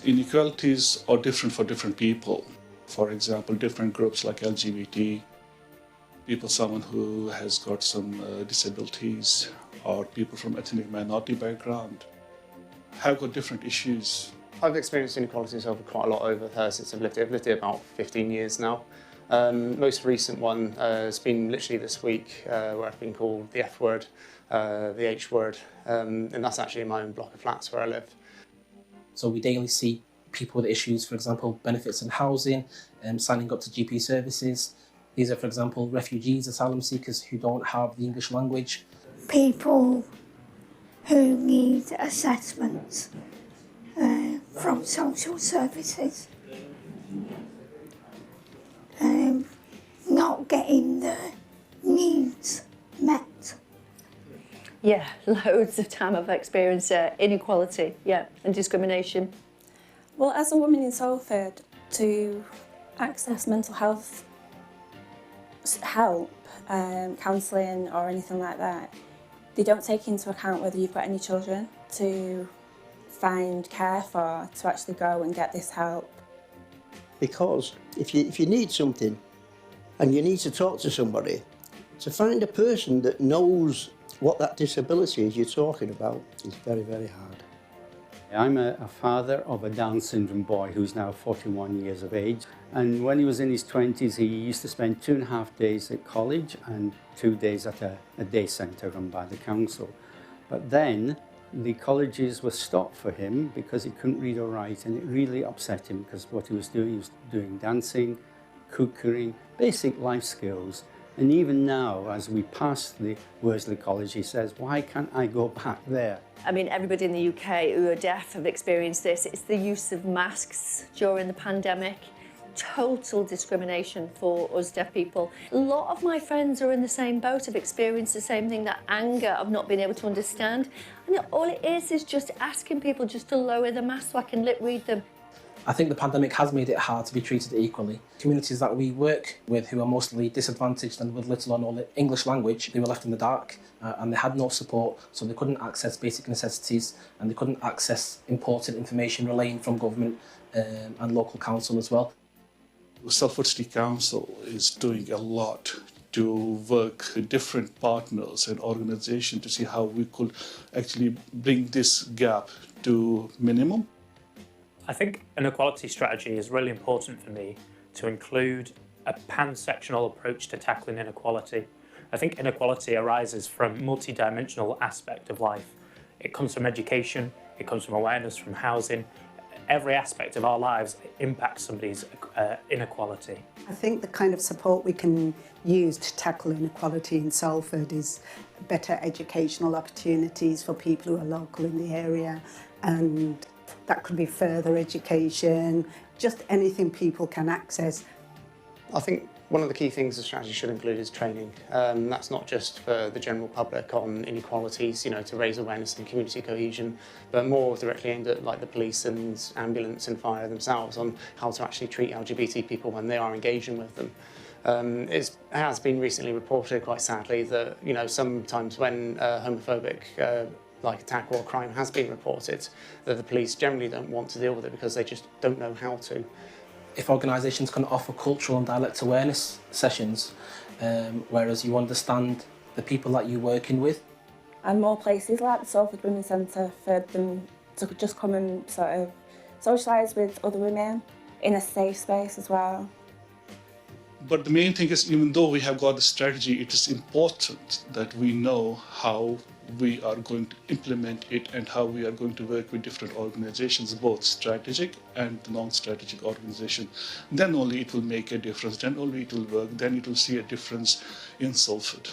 Inequalities are different for different people. For example, different groups like LGBT, people, someone who has got some disabilities, or people from ethnic minority background have got different issues. I've experienced inequalities over quite a lot over since I've lived here. I've lived here about 15 years now. Most recent one has been literally this week, where I've been called the F word, the H word, and that's actually in my own block of flats where I live. So we daily see people with issues, for example, benefits and housing, signing up to GP services. These are, for example, refugees, asylum seekers who don't have the English language. People who need assessments from social services, not getting their needs met. Yeah, loads of time I've experienced inequality, and discrimination. Well, as a woman in Salford, to access mental health help, counselling or anything like that, they don't take into account whether you've got any children to find care for, to actually go and get this help. Because if you need something and you need to talk to somebody, to find a person that knows what that disability is you're talking about is very, very hard. I'm a father of a Down syndrome boy who's now 41 years of age. And when he was in his 20s, he used to spend 2.5 days at college and 2 days at a day centre run by the council. But then the colleges were stopped for him because he couldn't read or write, and it really upset him because what he was doing dancing, cookery, basic life skills. And even now, as we pass the Worsley College, he says, why can't I go back there? I mean, everybody in the UK who are deaf have experienced this. It's the use of masks during the pandemic. Total discrimination for us deaf people. A lot of my friends are in the same boat, have experienced the same thing, that anger of not being able to understand. And all it is just asking people just to lower the mask so I can lip read them. I think the pandemic has made it hard to be treated equally. Communities that we work with who are mostly disadvantaged and with little or no English language, they were left in the dark and they had no support, so they couldn't access basic necessities and they couldn't access important information relaying from government and local council as well. Salford City Council is doing a lot to work with different partners and organisations to see how we could actually bring this gap to minimum. I think an equality strategy is really important for me to include a pan-sectional approach to tackling inequality. I think inequality arises from a multi-dimensional aspect of life. It comes from education, it comes from awareness, from housing. Every aspect of our lives impacts somebody's inequality. I think the kind of support we can use to tackle inequality in Salford is better educational opportunities for people who are local in the area, and that could be further education, just anything people can access. I think one of the key things the strategy should include is training. That's not just for the general public on inequalities, to raise awareness and community cohesion, but more directly aimed at the police and ambulance and fire themselves on how to actually treat LGBT people when they are engaging with them. It has been recently reported, quite sadly, that sometimes when homophobic attack or crime has been reported, that the police generally don't want to deal with it because they just don't know how to. If organisations can offer cultural and dialect awareness sessions, whereas you understand the people that you're working with. And more places like the Salford Women's Centre for them to just come and sort of socialise with other women in a safe space as well. But the main thing is, even though we have got the strategy, it is important that we know how we are going to implement it and how we are going to work with different organizations, both strategic and non-strategic organizations. Then only it will make a difference, then only it will work, then it will see a difference in Salford.